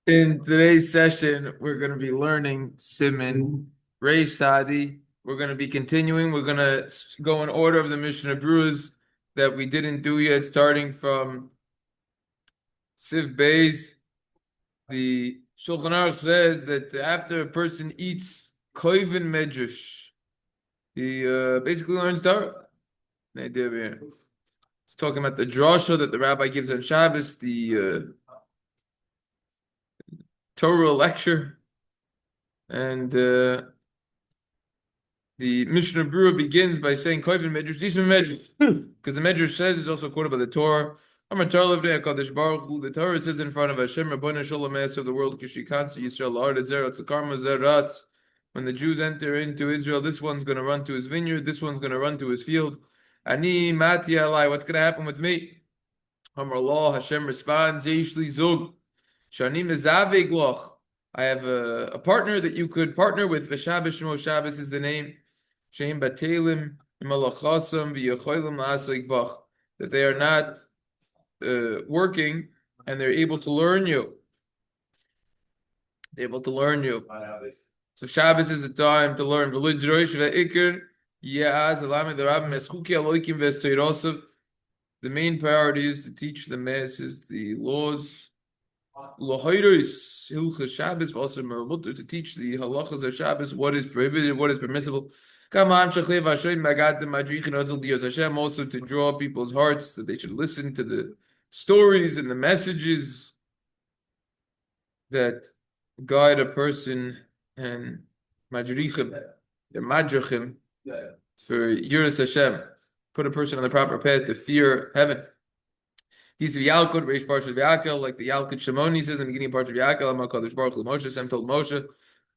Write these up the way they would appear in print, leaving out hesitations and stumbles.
In today's session, we're going to be learning Siman Reish Sadi. We're going to be continuing. We're going to go in order of the Mishna Beruras that we didn't do yet, starting from Siv Beis. The Shulchan Aruch says that after a person eats koivin medrash, he basically learns Torah. The idea here. It's talking about the drasha that the rabbi gives on Shabbos, the Torah lecture, and the Mishnah Berura begins by saying Koivin Medrash, Disma Medrash, because the Medrash says it's also quoted by the Torah. Amar Torah Levnei HaKadosh Baruch Hu. The Torah says in front of Hashem, Rabbanu Shalom Master of the world, Kishikansu Yisrael Ard Zeratz Karma Zeratz. When the Jews enter into Israel, this one's going to run to his vineyard, this one's going to run to his field. Ani Mati Alai. What's going to happen with me? Amar Allah. Hashem responds, Yesh Li Zug Shani Mezaveg Loch. I have a partner that you could partner with. Shabbos Shemo Shabbos is the name. Sheim Batelim Malachasam V'Yacholim La'asik Bach, that they are not working and they're able to learn you. They're able to learn you. So Shabbos is the time to learn. The main priority is to teach the masses the laws. Hilchos Shabbos, also to teach the halachas of Shabbos, what is prohibited, what is permissible. Hashem also to draw people's hearts that they should listen to the stories and the messages that guide a person, and madrichim, the madrachim for Yiras Hashem, put a person on the proper path to fear heaven. He's the Yalkut, Reish Parshat V'Yakel, like the Yalkut Shimoni says in the beginning of Parshat V'Yakel, HaKadosh Baruch Hu Moshe, Hashem told Moshe,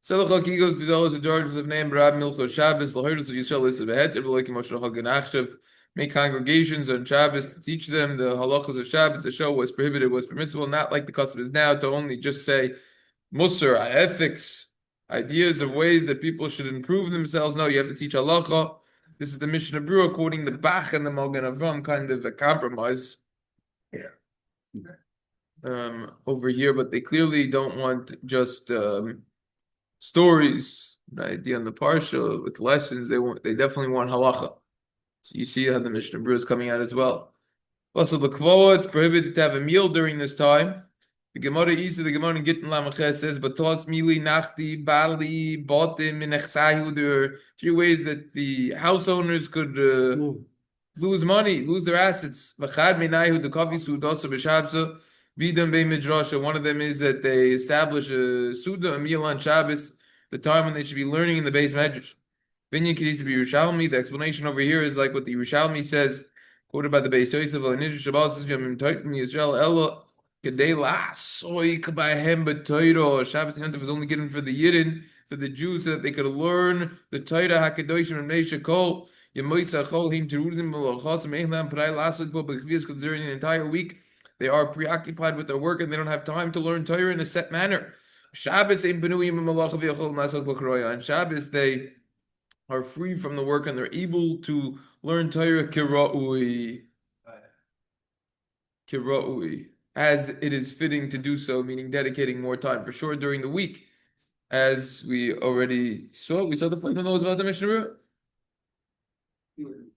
Selachok, he goes to those the Georges of name, Rab Milchos Shabbos, L'Herdus of Yisrael, Lisa V'Heter, V'Loikim Moshe L'Chag Achshav, make congregations on Shabbos to teach them the halachas of Shabbos, to show what's prohibited, what's permissible, not like the custom is now, to only just say Musar, ethics, ideas of ways that people should improve themselves. No, you have to teach halacha. This is the Mishnah Berura quoting the Bach and the Magen Avram, kind of a compromise over here, but they clearly don't want just stories, the idea on the parsha with lessons. They definitely want halacha. So you see how the Mishnah Berura is coming out as well. Also, the kvoa, it's prohibited to have a meal during this time. The Gemara the Gemara in Gittin Lamacheh says, "Batos mili nachti bali botim minechsahu." There are three ways that the house owners could lose money, lose their assets. V'chad minayu the kavi sudosa b'shabsa vidam midrasha. One of them is that they establish a suda, a meal on Shabbos, the time when they should be learning in the base medrash. Vinyan kedis be Yerushalmi. The explanation over here is like what the Yerushalmi says, quoted by the Beis Yosef. Al-Nidrash Shabbos says, "V'yamim toitim Yisrael ella." Shabbos Yantav was only given for the Yidden, for the Jews, so that they could learn the Torah Hakadoshim and Meisha Kol Yemoisa Chol Him Terudim B'Lochasam Eilam P'ray Lasuk Bo B'Chvias, because during the entire week they are preoccupied with their work and they don't have time to learn Torah in a set manner. Shabbos Ein Benuyim Malacha V'Yachol Nasok B'Chroya. On Shabbos they are free from the work and they're able to learn Torah Kira'ui. Kira'ui, as it is fitting to do so, meaning dedicating more time. For sure, during the week, as we already saw, we saw the first one that was about the Mishnah Berura.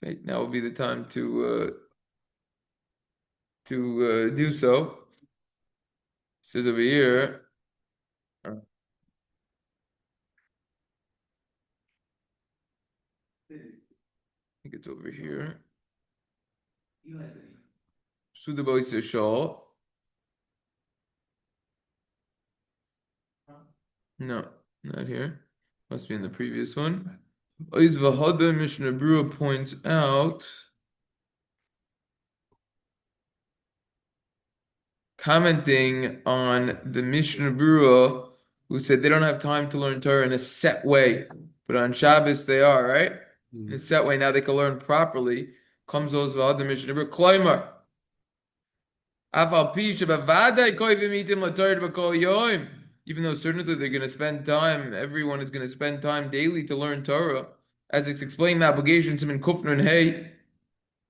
Okay, now will be the time to do so. It says over here. I think it's over here. Sudaboy Shal. No, not here. Must be in the previous one. Oiz Vehadar Mishna Berura points out, commenting on the Mishna Berura, who said they don't have time to learn Torah in a set way, but on Shabbos they are, right? In a set way, now they can learn properly. Comes those Vehadar Mishna Berura. Kloimer. Even though certainly they're going to spend time, everyone is going to spend time daily to learn Torah, as it's explained in the obligations in Kufner and Hay.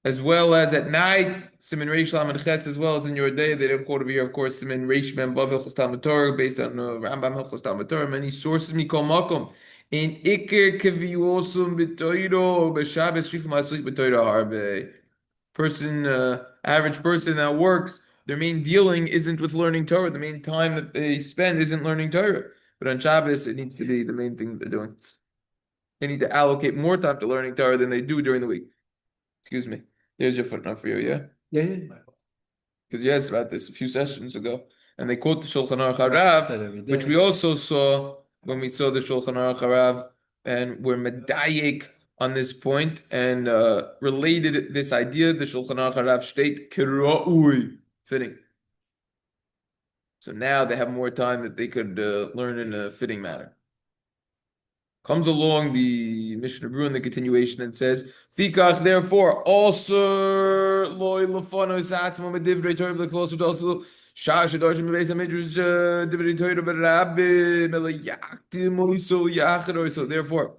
as well as at night, Siman Reish Lamed Ches, as well as in your day. They don't quote over here, of course, Siman Reish Mem Vav Hilchos Talmud Torah, based on Rambam Hilchos Talmud Torah. Many sources, Mikol Makom. In Iker Kaviyosum B'Toiro, B'Shabbos Shifim Aslik B'Toiro Harbe. Person, average person that works, their main dealing isn't with learning Torah. The main time that they spend isn't learning Torah. But on Shabbos, it needs to be the main thing that they're doing. They need to allocate more time to learning Torah than they do during the week. Excuse me. There's your footnote for you, yeah? Yeah. Because you asked about this a few sessions ago. And they quote the Shulchan Aruch Harav, which we also saw when we saw the Shulchan Aruch Harav, and we're medayik on this point, and related this idea, the Shulchan Aruch Harav state, kira'ui, fitting. So now they have more time that they could learn in a fitting manner. Comes along the Mishna Berura in the continuation and says, Fikach, therefore, also loy lefano satzma medivrei Torah v'lekosu also shash adoshim bebeis hamidrash divrei Torah berabbi melayaktim oiso yachad oiso. Therefore,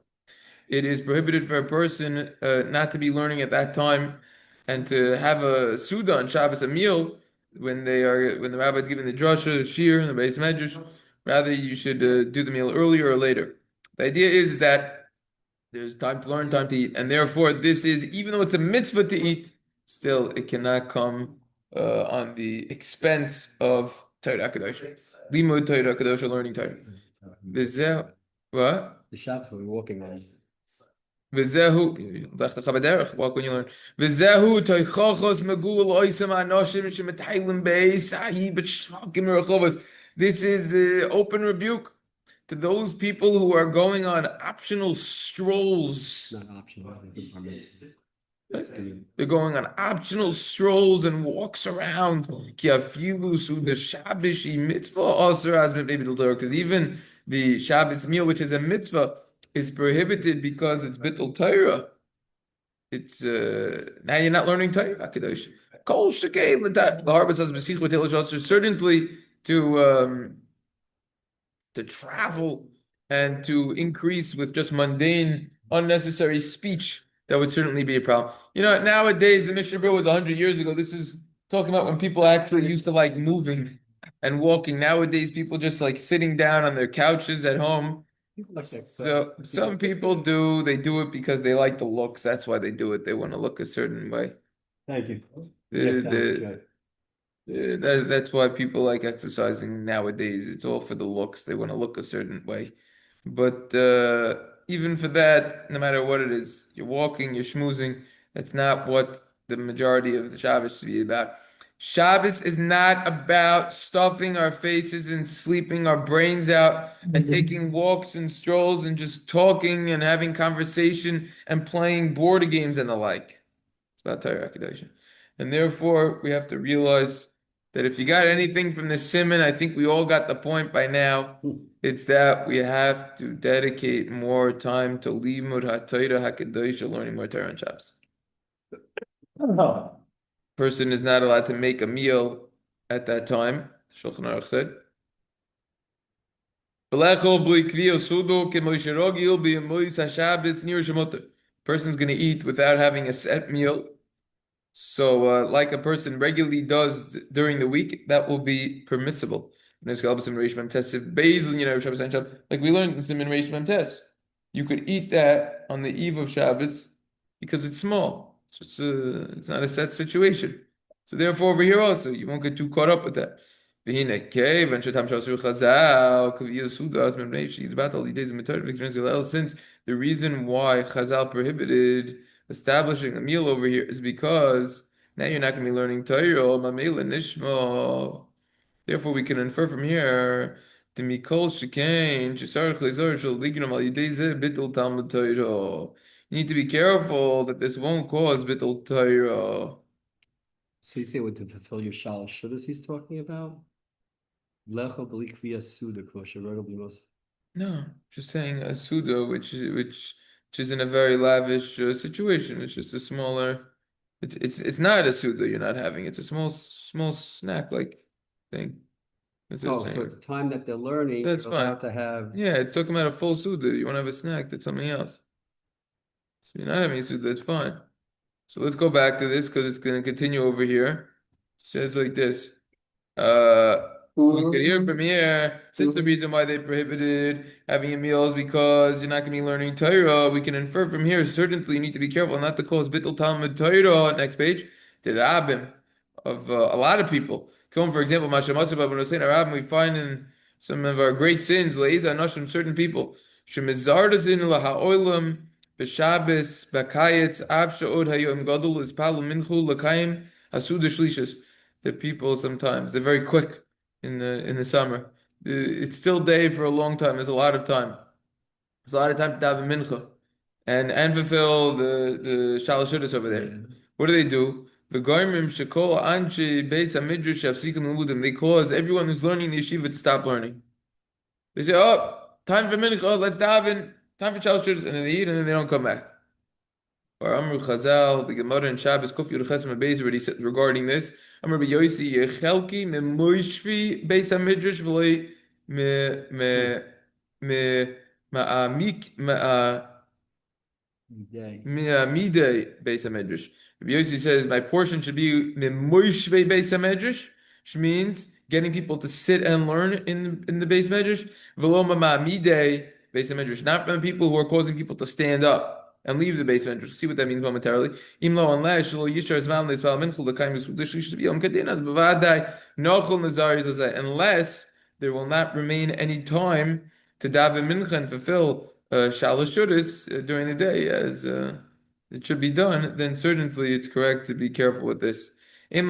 it is prohibited for a person not to be learning at that time and to have a suda on Shabbos, a meal, when the rabbi is giving the drasha, the shir, and the beis medrash. Rather, you should do the meal earlier or later. The idea is that there's time to learn, time to eat, and therefore this is, even though it's a mitzvah to eat, still it cannot come on the expense of Torah Kadosh, limud Torah Kadosh, learning Torah. What? The Shabbos we're walking on. V'zehu, walk when you learn. V'zehu toichachos megul oisem anoshim shemetaylim beisahi b'shtakim rechovos. This is open rebuke to those people who are going on optional strolls. Not optional. They're going on optional strolls and walks around. Because even the Shabbos meal, which is a mitzvah, is prohibited because it's bittul Torah. It's now you're not learning Torah. Kol shekei l'dat. The Harba says b'sich with Hilchos, certainly to travel and to increase with just mundane, unnecessary speech, that would certainly be a problem. You know, nowadays, the Mishna Berura was 100 years ago. This is talking about when people actually used to like moving and walking. Nowadays, people just like sitting down on their couches at home. So some people do. They do it because they like the looks. That's why they do it. They want to look a certain way. Thank you. That's why people like exercising nowadays. It's all for the looks. They want to look a certain way. But even for that, no matter what it is, you're walking, you're schmoozing, that's not what the majority of the Shabbos should be about. Shabbos is not about stuffing our faces and sleeping our brains out and taking walks and strolls and just talking and having conversation and playing board games and the like. It's about Torah Kedoshim. And therefore, we have to realize that if you got anything from the Siman, I think we all got the point by now. It's that we have to dedicate more time to limud haTorah hakedosh, learning more Torah on Shabbos. Person is not allowed to make a meal at that time. Shulchan Aruch said. Person's going to eat without having a set meal. So, like a person regularly does during the week, that will be permissible. Like we learned in Siman Reish Mem Tes. You could eat that on the eve of Shabbos because it's small. It's just it's not a set situation. So therefore, over here also, you won't get too caught up with that. Since the reason why Chazal prohibited establishing a meal over here is because now you're not going to be learning Torah, Mamela Nishma. Therefore, we can infer from here the Mikol Shekain, Shisar Chazor Shal Lignum Al Yidei Bittul Talmud Torah. You need to be careful that this won't cause Bittul Torah. So you say what to fulfill your shalosh shudas he's talking about? Lecho b'likviyas suda kosher No, just saying a suda, which is in a very lavish situation. It's just a smaller. It's not a suda you're not having. It's a small snack like thing. That's what Oh, it's saying. so at the time that they're learning, That's you're fine. allowed to have. Yeah, it's talking about a full suda. You want to have a snack, that's something else. So you're not having a suda, that's fine. So let's go back to this because it's going to continue over here. It says like this. We could hear from here, since the reason why they prohibited having a meal is because you're not going to be learning Torah, we can infer from here, certainly you need to be careful not to cause bittul Talmud Torah, next page, to the rabbim of a lot of people. Come, for example, Mashamatsu when we're saying rabbim, we find in some of our great sins, leiza nashim, certain people, shemizardazin laha'olam, b'shabes, b'kayetz, av sha'od hayom gadol, is palu minchu, l'kayim, hasuda shlishas. The people sometimes, they're very quick in the summer. It's still day for a long time. There's a lot of time. There's a lot of time to daven mincha and fulfill the shalashudas over there. Yeah. What do? The garmim shekol anchi beis hamidrash yafsikum limudim. They cause everyone who's learning the yeshiva to stop learning. They say, "Oh, time for mincha. Let's daven. Time for shalashudas," and then they eat, and then they don't come back. Or Amru Chazal, the Gemara in Shabbos, Kuf Yud Ches Beis already said regarding this. Amru B'Yosi Yechelki Me Moishvi Beis Hamidrash V'Loi Me Me Me Ma'amik Day. Midei Beis Hamedrash. Rabbi Yossi says my portion should be Memoishvei Beis Hamedrash, which means getting people to sit and learn in the Beis Medrash. V'lo Midei Beis Hamedrash, not from people who are causing people to stand up and leave the Beis Medrash. See what that means momentarily. Imlo unless Shlo Yishar Zman Leisval Minchul L'Kaim Yisudishish to be Yom Kadinas B'Vadai Nochol Nazari Zazai, unless there will not remain any time to daven mincha and fulfill shalosh shudas during the day as it should be done, then certainly it's correct to be careful with this. That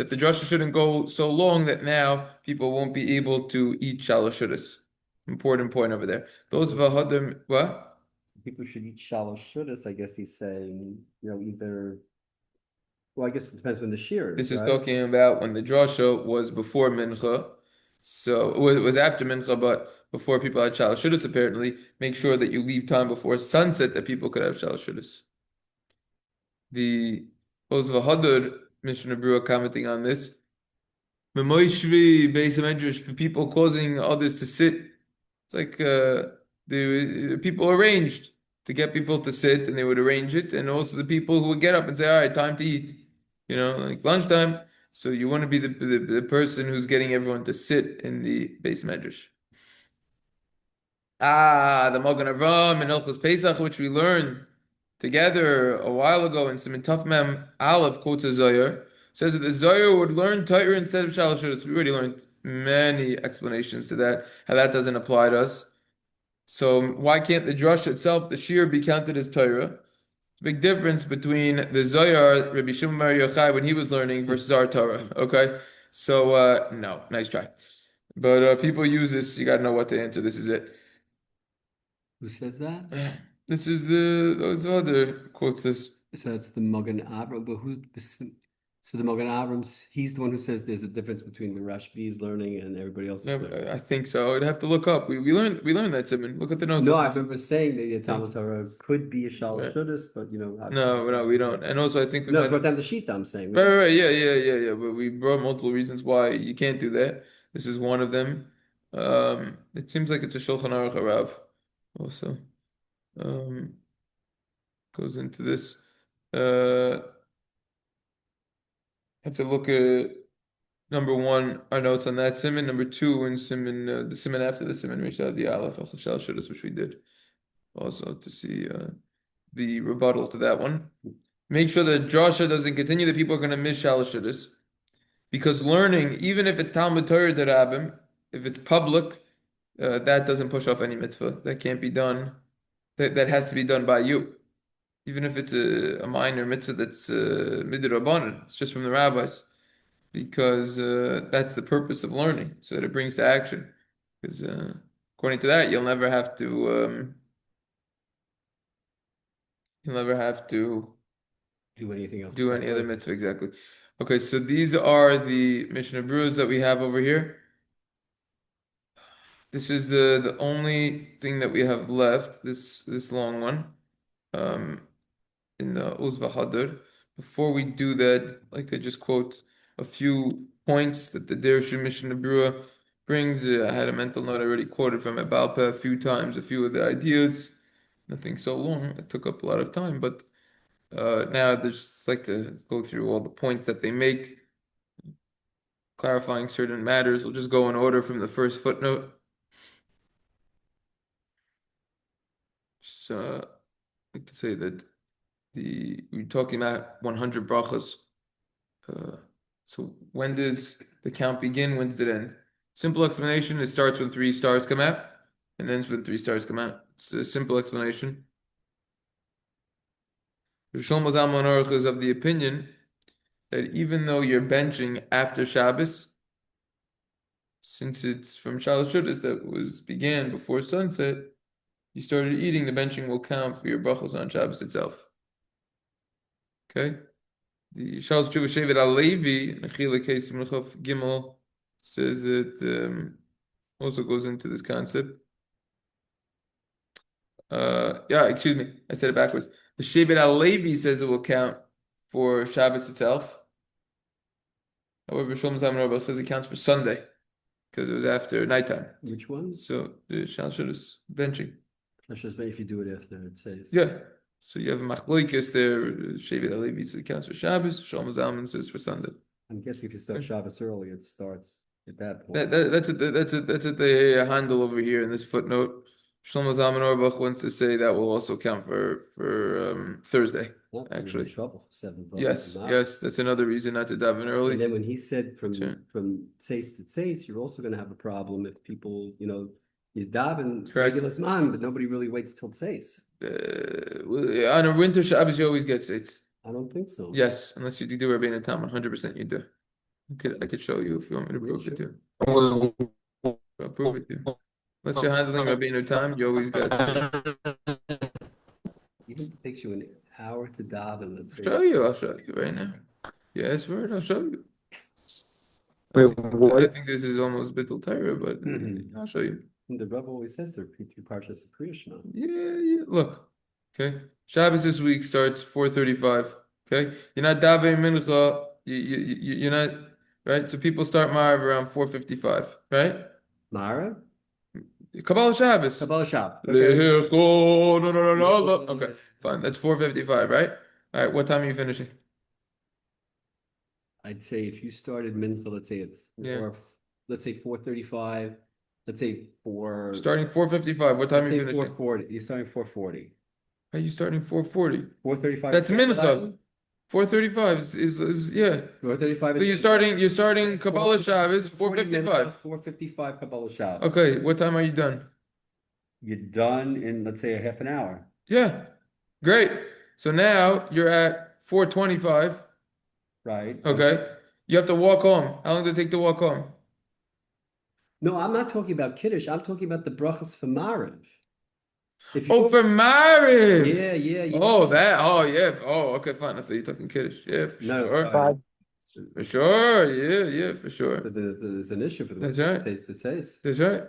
the drasha shouldn't go so long that now people won't be able to eat shalosh shudas. Important point over there. Those vahadim, what? People should eat shallow shudas, I guess he's saying, either, well, I guess it depends when the shear This is right? talking about when the drasha was before mincha. So it was after mincha, but before people had shalashudas, apparently, make sure that you leave time before sunset that people could have shalashudas. The Oz Vehadar, Mishna Berura commenting on this. Memoishvi Beis Hamedrash, people causing others to sit. It's like the people arranged to get people to sit, and they would arrange it, and also the people who would get up and say, "All right, time to eat," like lunchtime. So you want to be the person who's getting everyone to sit in the Beis Medrash. The Magen Avraham and Hilchos Pesach, which we learned together a while ago in Siman Taf Mem Aleph, quotes a Zohar, says that the Zohar would learn Torah instead of Shalosh Shudas. We already learned many explanations to that, how that doesn't apply to us. So why can't the drush itself, the shir, be counted as Torah? Big difference between the Zohar, Rabbi Shimon Bar Yochai, when he was learning, versus our Torah. Okay, so no, nice try. But people use this. You got to know what to answer. This is it. Who says that? This is those other quotes. This. So that's the Magen Avraham, but so the Magen Avraham, he's the one who says there's a difference between the Rashbi's learning and everybody else's No, learning. I think so. I'd have to look up. We learned that, Simon. Look at the notes. No, on I this. remember saying that the Talmud Torah could be a shalosh Right. shudas, but No, we don't. And also, I think we no, might. but then the sheet I'm saying. Right. Yeah. But we brought multiple reasons why you can't do that. This is one of them. It seems like it's a Shulchan Aruch Harav also. Goes into this. Have to look at number one, our notes on that simon. Number two, in simon, the simon after the simon, Rishad the Aleph, Shal Shudas, which we did also to see the rebuttal to that one. Make sure that drasha doesn't continue, that people are going to miss Shal Shudas. Because learning, even if it's Talmud Torah Derabim, if it's public, that doesn't push off any mitzvah. That can't be done. That has to be done by you. Even if it's a minor mitzvah that's midrabanan, it's just from the rabbis, because that's the purpose of learning, so that it brings to action. Because according to that, you'll never have to Do anything else. do any other mitzvah exactly. Okay, so these are the Mishnah Beruras that we have over here. This is the only thing that we have left. This long one. In the Uz Vehadar. Before we do that, I'd like to just quote a few points that the Dirshu Mishna Berura brings. I had a mental note I already quoted from Ebalpa a few times, a few of the ideas. nothing so long. It took up a lot of time, but now there's like to go through all the points that they make, clarifying certain matters. We'll just go in order from the first footnote. So, I'd like to say that we're talking about 100 brachas. So when does the count begin? When does it end? Simple explanation: it starts when 3 stars come out, and ends when 3 stars come out. It's a simple explanation. Shlomo Zalman Aruch is of the opinion that even though you're benching after Shabbos, since it's from Shalosh Shudas that began before sunset, you started eating, the benching will count for your brachos on Shabbos itself. Okay? The Shalosh Tshuva Shevet HaLevi, Nechila Kesim Lechof Gimel, says it also goes into this concept. Yeah, excuse me, I said it backwards. The Shevet HaLevi says it will count for Shabbos itself. However, Shlomo Zalman Aruch says it counts for Sunday because it was after nighttime. Which one? So the Shalosh Shudas benching. That's just if you do it after it says. Yeah. So you have a machloikis there. Shevet HaLevi says it counts for Shabbos. Shlomo Zalman says for Sunday. I'm guessing if you start Shabbos early, it starts at that point. That's what they handle over here in this footnote. Shlomo Zalman Auerbach wants to say that will also count for Thursday. Well, you're in Actually, trouble for 7 yes, that's another reason not to daven early. And then when he said from Sure. Seis to Seis, you're also going to have a problem if people, you daven Correct. regular Zman, but nobody really waits till Seis. On a winter Shabbos, you always get seitz. I don't think so. Yes, unless you do Rabbeinu Tam, 100% you do. I could show you if you want me to prove it to you. I'll prove it to you. Unless you're handling Rabbeinu Tam, you always got seitz. Even if it takes you an hour to daven, let's say. I'll show you right now. Yes, for it, I'll show you. Wait, I think this is almost Bittul Torah, but I'll show you. And the Rebbe always says there are 3 parshas of Kriya Shema. Yeah. Look, okay. Shabbos this week starts 4:35. Okay, you're not davening mincha. You're not right. So people start Ma'ariv around 4:55. Right? Mara? Kabbalah Shabbos. Kabbalah Shab. No. Okay, fine. That's 4:55. Right? All right. What time are you finishing? I'd say if you started Mincha, let's say at 4:35, let's say Starting 4:55. What time are you finishing? 4:40. You're starting 4:40. Are you starting 4:40? 4:35. That's mincha. 4:35 is yeah. 4:35. So you're starting Kabbalah Shabbos 4:55. 4:55 Kabbalah Shab. Okay, what time are you done? You're done in, let's say, a half an hour. Yeah, great. So now you're at 4:25. Right. Okay, you have to walk home. How long did it take to walk home? No, I'm not talking about Kiddush. I'm talking about the brachas for Mariv. For marriage. Yeah. Oh, yeah. Oh, okay, fine. I thought you were talking Kiddush. Yeah, for sure. For sure. Yeah, for sure. But there's an issue for the That's right. That's right.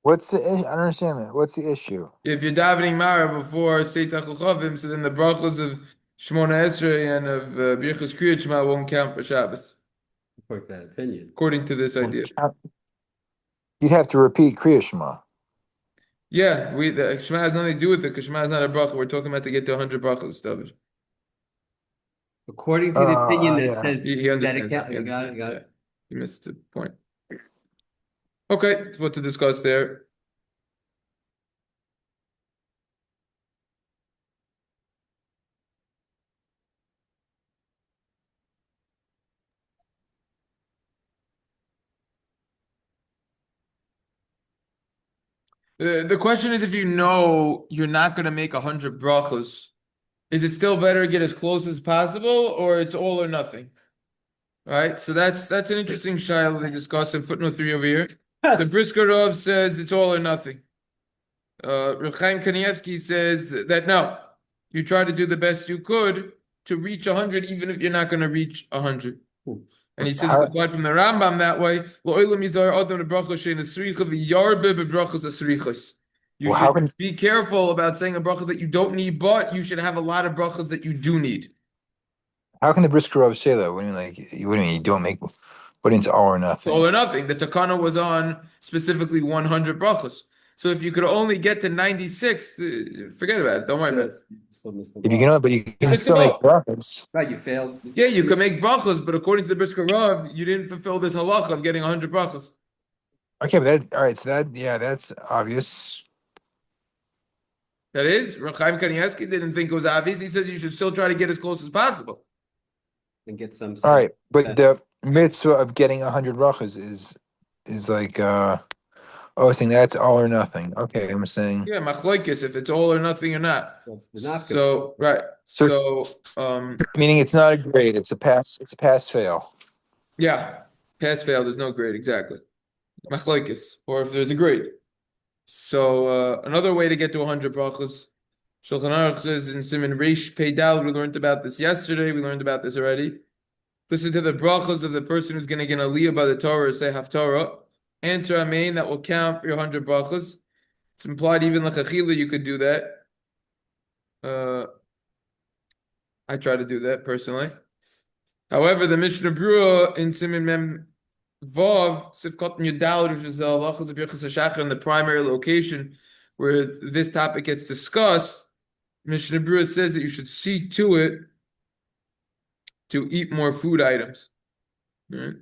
What's the issue? I don't understand that. What's the issue? If you're davening Mara before Seit Chavim, so then the brachos of Shmona Esrei and of Birchas Kriyat Shema won't count for Shabbos. Support that opinion. According to this idea. You'd have to repeat Kriya Shema. Yeah, the Shema has nothing to do with it because Shema is not a bracha. We're talking about to get to 100 brachos, David. According to the opinion that says he understands that that. you got it. Yeah. You missed the point. Okay, that's what to discuss there. The question is, if you know you're not going to make 100 brachos, is it still better to get as close as possible, or it's all or nothing? Right. So that's an interesting shayla they discuss in footnote 3 over here. The Brisker Rav says it's all or nothing. Reb Chaim Kanievsky says that no, you try to do the best you could to reach 100, even if you're not going to reach 100. And he says it's applied from the Rambam that way. You should be careful about saying a bracha that you don't need, but you should have a lot of brachas that you do need. How can the Brisker Rav say that? What do you mean you don't make, what is all or nothing? All or nothing. The takana was on specifically 100 brachas. So if you could only get to 96, forget about it. Don't worry about it. Still missed the If you bar. can, but you can It's still make Gemara. brachas. Right, you failed. Yeah, you can make brachas, but according to the Brisker Rav, you didn't fulfill this halacha of getting 100 brachas. Okay, but that all right. So that's obvious. That is, Rav Chaim Kanievsky didn't think it was obvious. He says you should still try to get as close as possible. And get some. All right, but the mitzvah of getting 100 brachas is like saying that's all or nothing. Okay, I'm saying. Yeah, machlokes, if it's all or nothing or not. So it's not good. So right. So So meaning it's not a grade. It's a pass. It's a pass fail. yeah, pass fail. There's no grade exactly. Machlokes, or if there's a grade. So another way to get to 100 brachas, Shulchan Aruch says in Siman Reish Pei Dal. We learned about this yesterday. We learned about this already. Listen to the brachas of the person who's going to get an aliyah by the Torah, say Haftarah. Answer Amen. That will count for your 100 brachas. It's implied even like a chila, you could do that. I try to do that personally. However, the Mishna Berura in Siman Mem Vav Sifkot Yudal, which is halachas of Hilchos Shachar in the primary location where this topic gets discussed, Mishna Berura says that you should see to it to eat more food items. Right?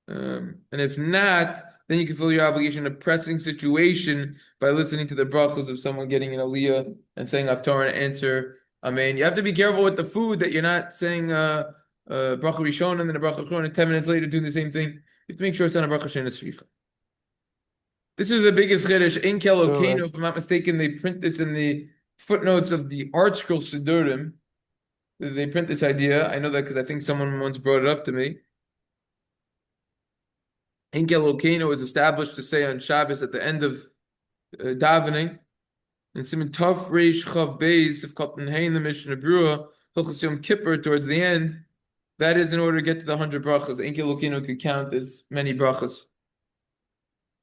And if not, then you can fulfill your obligation in a pressing situation by listening to the brachos of someone getting an aliyah and saying Haftarah and answer Amen. You have to be careful with the food that you're not saying bracha rishon and then a bracha achron and 10 minutes later doing the same thing. You have to make sure it's on a bracha she'ena sricha. This is the biggest chiddush in Kelokeno. If I'm not mistaken, they print this in the footnotes of the Art Scroll Sidurim. They print this idea. I know that because I think someone once brought it up to me. Enkel Okeno is established to say on Shabbos at the end of davening, and Siman Tov Reish Chav Beis of Katan Hein the Mishna Berura Hilchos Yom Kippur towards the end. That is in order to get to the 100 brachas. Enkel Okeno could count as many brachas.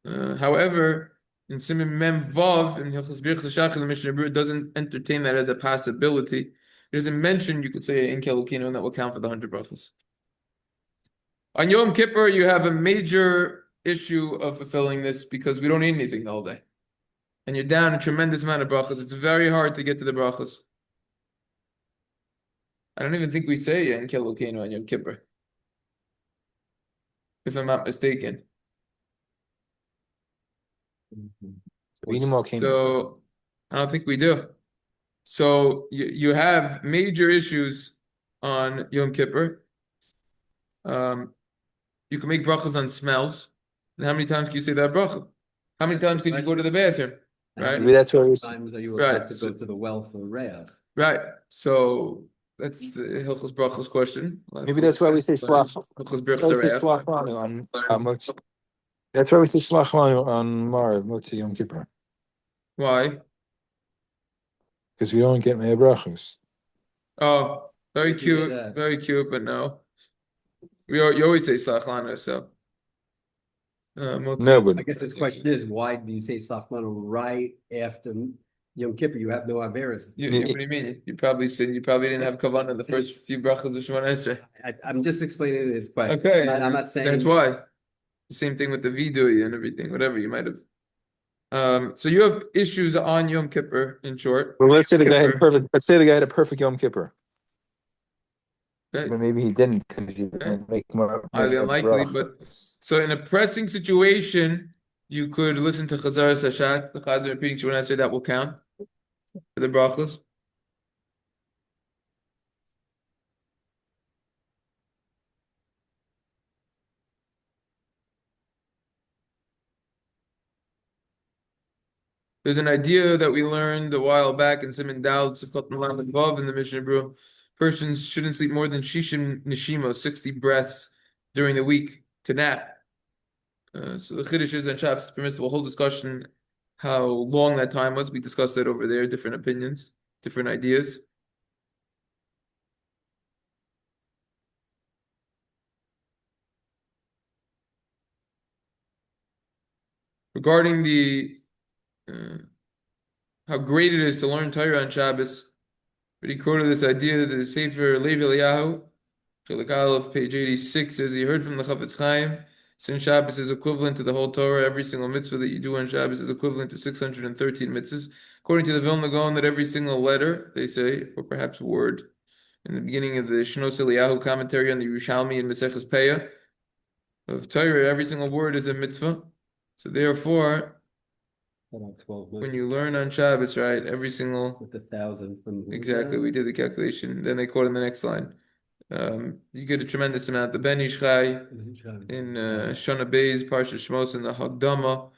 However, in Siman Mem Vav in Hilchos Birchas Shachar the Mishna Berura doesn't entertain that as a possibility. It doesn't mention you could say Enkel Okeno and that will count for the 100 brachas. On Yom Kippur, you have a major issue of fulfilling this because we don't eat anything the whole day. And you're down a tremendous amount of brachas. It's very hard to get to the brachas. I don't even think we say Enkel Okeno on Yom Kippur, if I'm not mistaken. So I don't think we do. So you have major issues on Yom Kippur. You can make brachas on smells. And how many times can you say that bracha? How many times could you go to the bathroom? Right? Maybe that's what times that you will have to go to the well for reach. Right. So that's the Hilchos brachos question. Maybe that's why we say slach. Hilchos That's why we say slach lanu on Motzi. That's why we say slach lanu on Marav Motzi Yom Kippur. Why? Because we don't get many brachos. Oh, very cute, but no. You always say slach lanu, so. No, but I guess this question is, why do you say slach lanu right after Yom Kippur? You have no averis. What do you mean? You probably didn't have kavanah the first few brachas of Shemona Esrei. I'm just explaining this question. Okay, I'm not saying that's why. The same thing with the vidui and everything, whatever you might have. So you have issues on Yom Kippur, in short. well, let's say the guy had perfect. Let's say the guy had a perfect Yom Kippur. Okay. But maybe he didn't because he didn't make more. Highly unlikely, but so in a pressing situation, you could listen to Chazar Sashat, the Chazar repeating Shemona Esrei, that will count for the brachos. There's an idea that we learned a while back in Siman Dal Tzivkot Malam Vav in the Mishnah Berurah. Persons shouldn't sleep more than Shishim Nishima, 60 breaths during the week to nap. So the Chiddush is on Shabbos, it's permissible. Whole discussion how long that time was. We discussed that over there, different opinions, different ideas. Regarding the how great it is to learn Torah on Shabbos, but he quoted this idea that the Sefer Levi Eliyahu, Chelik Aleph, page 86, says he heard from the Chafetz Chaim, Since Shabbos is equivalent to the whole Torah, every single mitzvah that you do on Shabbos is equivalent to 613 mitzvahs. According to the Vilna Gaon, that every single letter, they say, or perhaps word, in the beginning of the Shnos Eliyahu commentary on the Yerushalmi and Maseches Peah of Torah, every single word is a mitzvah. So therefore, About 12 when million you learn on Shabbos, right, every single with 1,000 from exactly, we did the calculation. Then they quote in the next line. You get a tremendous amount. The Ben Ish Chai in Shana Beis, Parsha Shmos, in the Hagdama,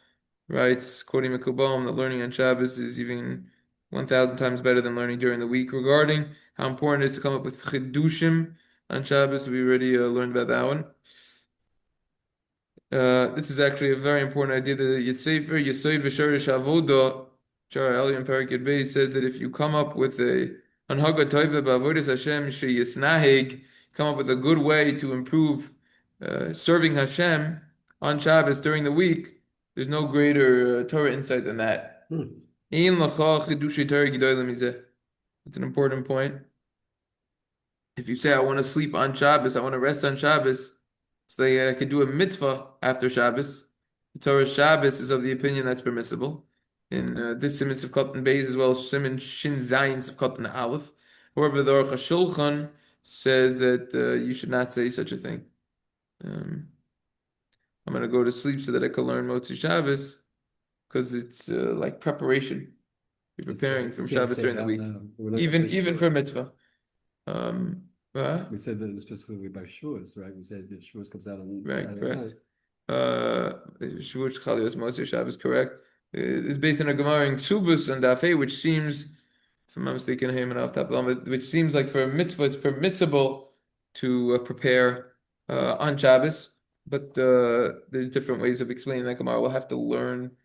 writes, quoting Mekubalm, that learning on Shabbos is even 1,000 times better than learning during the week. Regarding how important it is to come up with chidushim on Shabbos, we already learned about that one. This is actually a very important idea. The Yissefer Yesod V'Shorish Avoda, Shara Elyon Parakid Beis, says that if you come up with a Anhaga Toiva B'Avodas Hashem Sheyisnahig, come up with a good way to improve serving Hashem on Shabbos during the week, there's no greater Torah insight than that. Ein lacha chidushei Torah gedolim mizeh. It's an important point. If you say, I want to sleep on Shabbos, I want to rest on Shabbos, so that I could do a mitzvah after Shabbos, the Torah Shabbos is of the opinion that's permissible. In this Siman Sivkot Beis as well as Siman Shin Zayin Sivkot Aleph. However, the Aruch HaShulchan says that you should not say such a thing. I'm going to go to sleep so that I can learn Motzi Shabbos, because it's like preparation. You're preparing from Shabbos during the week, even for mitzvah. We said that specifically by Shavuos, right? We said that Shavuos comes out on right, Saturday correct. night. Shavuot Chalios Motzi Shabbos, correct. It's based on a Gemara in Ksubus and Dafei, which seems, if I'm not mistaken, which seems like for a mitzvah it's permissible to prepare on Shabbos, but there's different ways of explaining that Gemara. We'll have to learn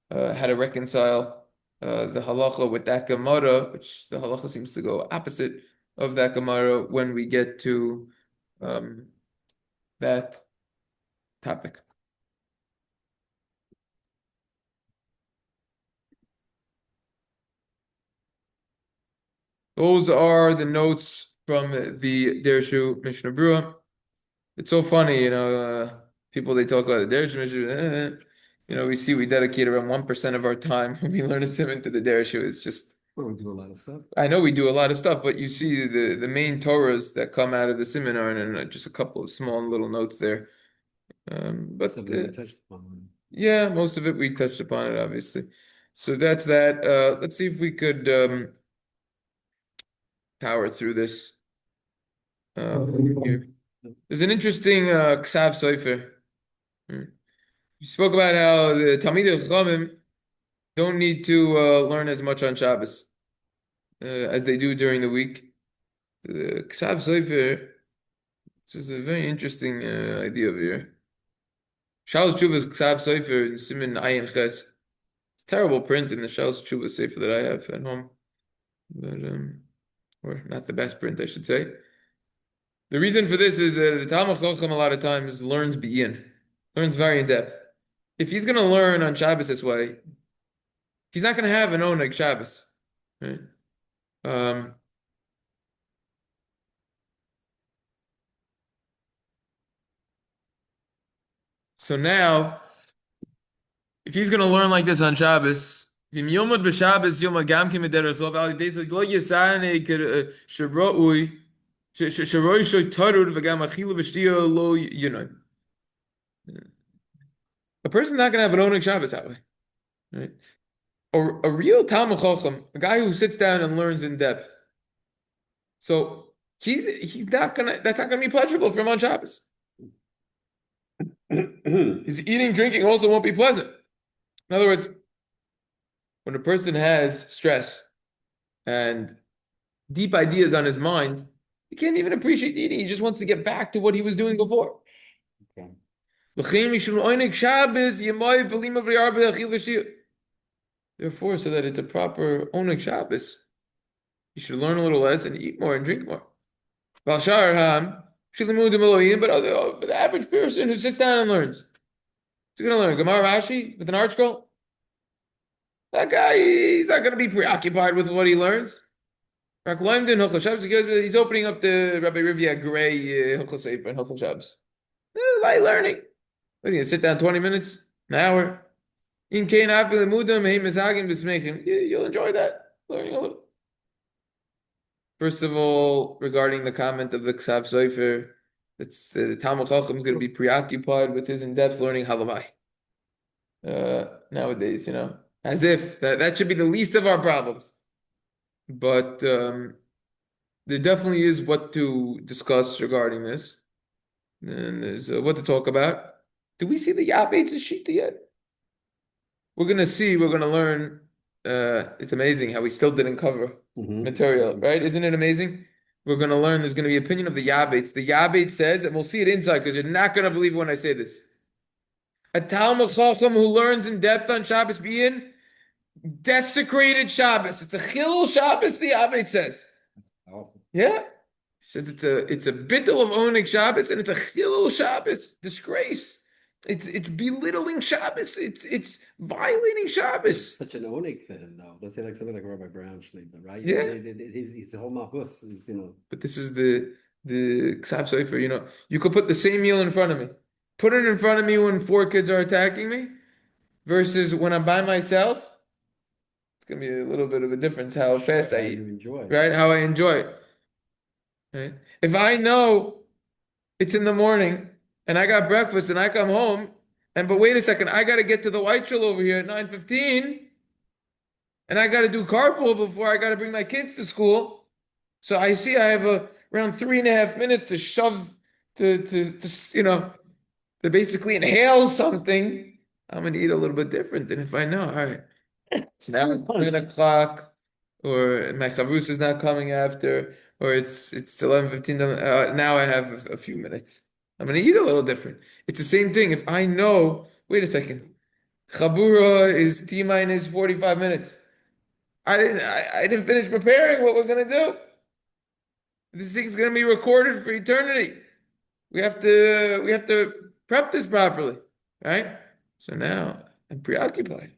how to reconcile the halacha with that Gemara, which the halacha seems to go opposite of that Gemara when we get to that topic. Those are the notes from the Dirshu Mishna Berura. It's so funny, people they talk about the Dirshu Mishna Berura. We dedicate around 1% of our time when we learn a simon to the Dirshu. It's just we do a lot of stuff. I know we do a lot of stuff, but you see the main Torahs that come out of the seminar and just a couple of small little notes there. But yeah, most of it we touched upon it, obviously. So that's that. Let's see if we could power through this. Here. There's an interesting Ksav Sofer. You spoke about how the Talmidei Chachamim don't need to learn as much on Shabbos as they do during the week. The Ksav Sofer, this is a very interesting idea over here. Shalos Tshuva's Ksav Sofer in Siman Ayin Ches. It's a terrible print in the Shalos Tshuva Sefer that I have at home, but or not the best print, I should say. The reason for this is that the Talmud Chacham a lot of times learns Biyin, learns very in depth. If he's going to learn on Shabbos this way, he's not going to have an Oneg Shabbos, right? So now, if he's going to learn like this on Shabbos, V'im yomad b'Shabbos yomad gam kim ederech lo v'al yidei lo yisane sheroi shoy tarud v'gam achilu v'shtiya lo yinoi. A person's not going to have an Oneg Shabbos that way, right? Or a real Talmud Chacham, a guy who sits down and learns in depth. So he's not gonna. That's not gonna be pleasurable for him on Shabbos. His eating, drinking also won't be pleasant. In other words, when a person has stress and deep ideas on his mind, he can't even appreciate eating. He just wants to get back to what he was doing before. Okay. Therefore, so that it's a proper Oneg Shabbos, you should learn a little less and eat more and drink more. But the average person who sits down and learns, he's going to learn Gemara Rashi with an art scroll. That guy, he's not going to be preoccupied with what he learns. He's opening up the Rabbi Rivia Gray Hilchos and Hilchos Shabbos. Light learning. What are you gonna sit down 20 minutes? An hour? In Kain Afil Mudam, Hey Mizagim Bismechim. You'll enjoy that. Learning a little. First of all, regarding the comment of the Ksav Sofer, it's the Talmud Chacham is going to be preoccupied with his in-depth learning halavai. Nowadays, as if that should be the least of our problems. But there definitely is what to discuss regarding this. And there's what to talk about. Do we see the Yabeitz Shita yet? We're going to learn. It's amazing how we still didn't cover material, right? Isn't it amazing? We're going to learn there's going to be opinion of the Yabeitz. The Yabeitz says, and we'll see it inside because you're not going to believe when I say this. A Talmud Chacham who learns in depth on Shabbos being desecrated Shabbos. It's a Chilul Shabbos, the Yabeitz says. Oh. Yeah. He says it's a bittul of Oneg Shabbos and it's a Chilul Shabbos. Disgrace. It's belittling Shabbos. It's violating Shabbos. Such an Oneg fan, though. Let's say like something like Rabbi Brown Schleifer, right? Yeah. He's the whole mahus. But this is the Ksav Sofer. You could put the same meal in front of me. Put it in front of me when 4 kids are attacking me, versus when I'm by myself. It's gonna be a little bit of a difference how fast I eat, right? How I enjoy it. Right? If I know it's in the morning and I got breakfast and I come home, but wait a second, I got to get to the White Shul over here at 9:15, and I got to do carpool before I got to bring my kids to school. So I see I have around 3.5 minutes to shove to basically inhale something. I'm gonna eat a little bit different than if I know, all right, it's now 10 o'clock, or my chavrusa is not coming after, or it's 11:15. Now I have a few minutes. I'm gonna eat a little different. It's the same thing. If I know, wait a second, chabura is T minus 45 minutes. I didn't finish preparing what we're gonna do. This thing's gonna be recorded for eternity. We have to prep this properly, right? So now I'm preoccupied.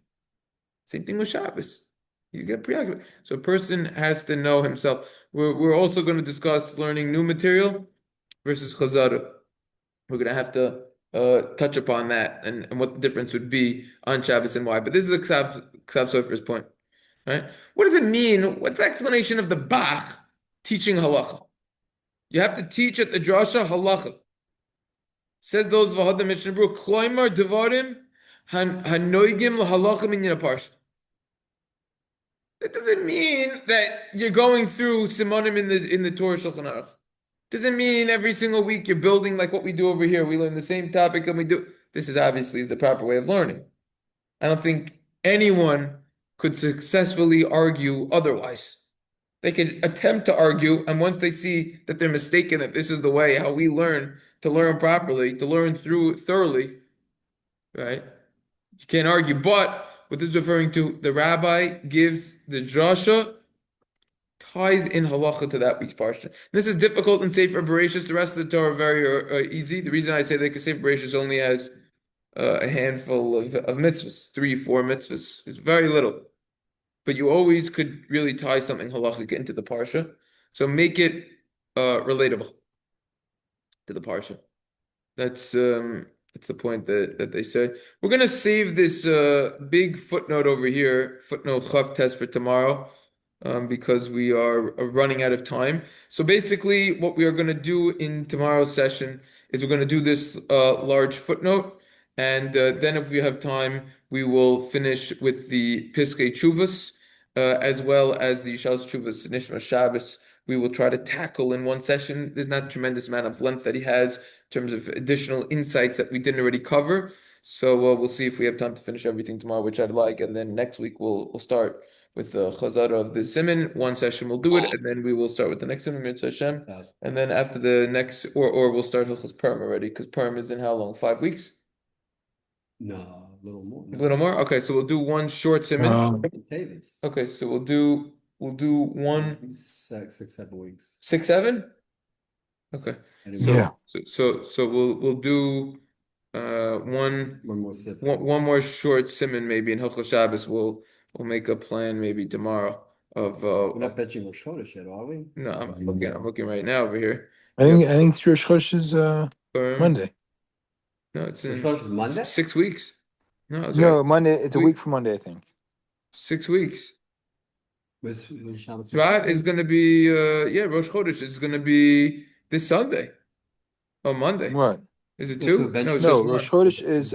Same thing with Shabbos. You get preoccupied. So a person has to know himself. We're also going to discuss learning new material versus chazara. We're going to have to touch upon that and what the difference would be on Shabbos and why. But this is a Ksav Sofer's point, right? What does it mean? What's the explanation of the Bach teaching halacha? You have to teach at the drasha halacha. Says those Vehadar Mishna Berura, Kloimar Devarim Hanoigim Lahalacha Minyan Parsha. That doesn't mean that you're going through Simonim in the Torah Shulchan Aruch. Doesn't mean every single week you're building like what we do over here. We learn the same topic and we do. This is obviously the proper way of learning. I don't think anyone could successfully argue otherwise. They can attempt to argue, and once they see that they're mistaken, that this is the way how we learn to learn properly, to learn through thoroughly, right? You can't argue. But what this is referring to, the rabbi gives the drasha, ties in halacha to that week's parsha. This is difficult in Sefer Bereshis. The rest of the Torah are very easy. The reason I say that because Sefer Bereshis only has a handful of mitzvahs, 3, 4 mitzvahs. It's very little. But you always could really tie something halachic into the parsha. So make it relatable to the parsha. That's the point that they say. We're gonna save this big footnote over here, footnote Chav test for tomorrow, because we are running out of time. So basically, what we are gonna do in tomorrow's session is we're gonna do this large footnote, and then if we have time, we will finish with the Piskei Tshuvos, as well as the Yishal Tshuvos Nishma Shabbos. We will try to tackle in one session. There's not a tremendous amount of length that he has in terms of additional insights that we didn't already cover. So we'll see if we have time to finish everything tomorrow, which I'd like. And then next week we'll start with the Chazara of the Siman. One session we'll do it, and then we will start with the next Siman, Mitzvah Hashem. And then after the next, or we'll start Hilchos Purim already, because Purim is in how long? 5 weeks? No, a little more. A little more? Okay, so we'll do one short Siman. Okay, so we'll do one 6, 7 weeks. 6, 7? Okay. Yeah. So we'll do one more short Siman maybe in Hilchos Shabbos. We'll make a plan maybe tomorrow of We're not fetching Rosh Chodesh yet, are we? No, I'm looking right now over here. I think Rosh Chodesh is Monday. No, it's Rosh in Chodesh is Monday? 6 weeks. No, I was No, right. Monday. It's a Week- week from Monday, I think. 6 weeks. When's Shabbos? Shvat is going to be, Rosh Chodesh is going to be this Sunday. Oh, Monday. What? Is it Yeah, so two? No, it's eventually- No, just Rosh one. Chodesh is